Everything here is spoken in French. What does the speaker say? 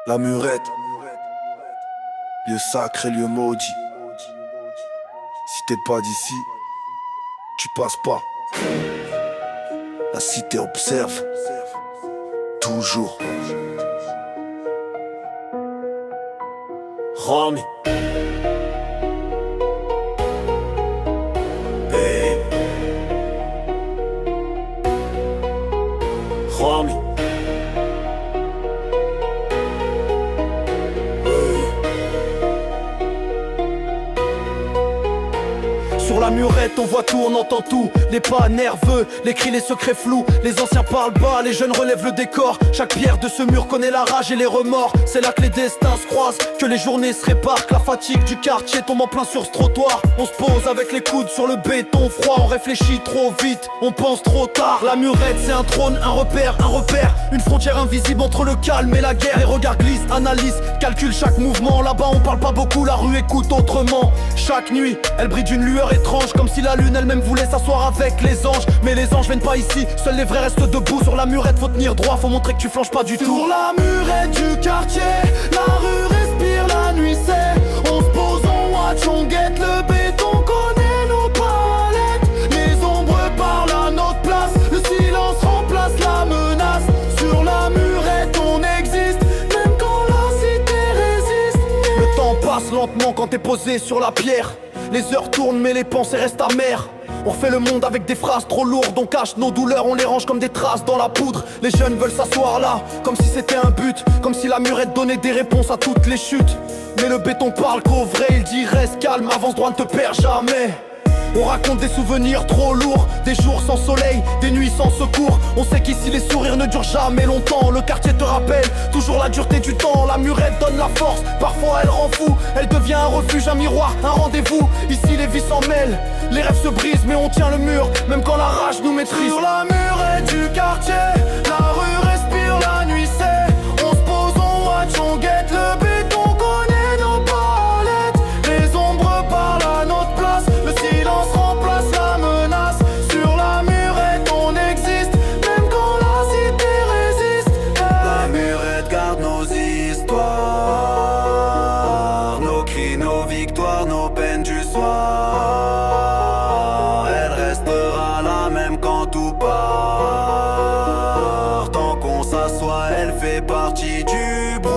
La Murette, lieu sacré, lieu maudit. Si t'es pas d'ici, tu passes pas. La cité observe, toujours. Rami. Hey. Rami. Sur la murette on voit tout, on entend tout. Les pas nerveux, les cris, les secrets flous. Les anciens parlent bas, les jeunes relèvent le décor. Chaque pierre de ce mur connaît la rage et les remords. C'est là que les destins se croisent, que les journées se réparent, que la fatigue du quartier tombe en plein sur ce trottoir. On se pose avec les coudes sur le béton froid. On réfléchit trop vite, on pense trop tard. La murette c'est un trône, un repère. Une frontière invisible entre le calme et la guerre. Les regards glissent, analysent, calculent chaque mouvement. Là-bas on parle pas beaucoup, la rue écoute autrement. Chaque nuit, elle brille d'une lueur étrange, comme si la lune elle-même voulait s'asseoir avec les anges. Mais les anges viennent pas ici, seuls les vrais restent debout. Sur la murette faut tenir droit, faut montrer que tu flanches pas du tout. Sur la murette du quartier, la rue respire, la nuit c'est. On se pose, on watch, on guette le béton, connaît nos palettes. Les ombres parlent à notre place, le silence remplace la menace. Sur la murette on existe, même quand la cité résiste. Le temps passe lentement quand t'es posé sur la pierre. Les heures tournent mais les pensées restent amères. On fait le monde avec des phrases trop lourdes. On cache nos douleurs, on les range comme des traces dans la poudre. Les jeunes veulent s'asseoir là, comme si c'était un but. Comme si la murette donnait des réponses à toutes les chutes. Mais le béton parle qu'au vrai, il dit reste calme, avance droit, ne te perds jamais. On raconte des souvenirs trop lourds, des jours sans soleil, des nuits sans secours. On sait qu'ici les sourires ne durent jamais longtemps. Le quartier te rappelle toujours la dureté du temps. La murette donne la force, parfois elle rend fou. Elle devient un refuge, un miroir, un rendez-vous. Ici les vies s'en mêlent, les rêves se brisent, mais on tient le mur, même quand la rage nous maîtrise. Sur la murette du quartier, la rue respire, la nuit c'est. On se pose, on watch, on guette le béton, connaît nos palettes. Les ombres parlent à notre place, le silence remplace la menace. Sur la murette on existe, même quand la cité résiste. La murette garde nos histoires, nos cris, nos victoires, nos peines du soir. Elle restera là même quand tout part. Tant qu'on s'assoit, elle fait partie du bruit.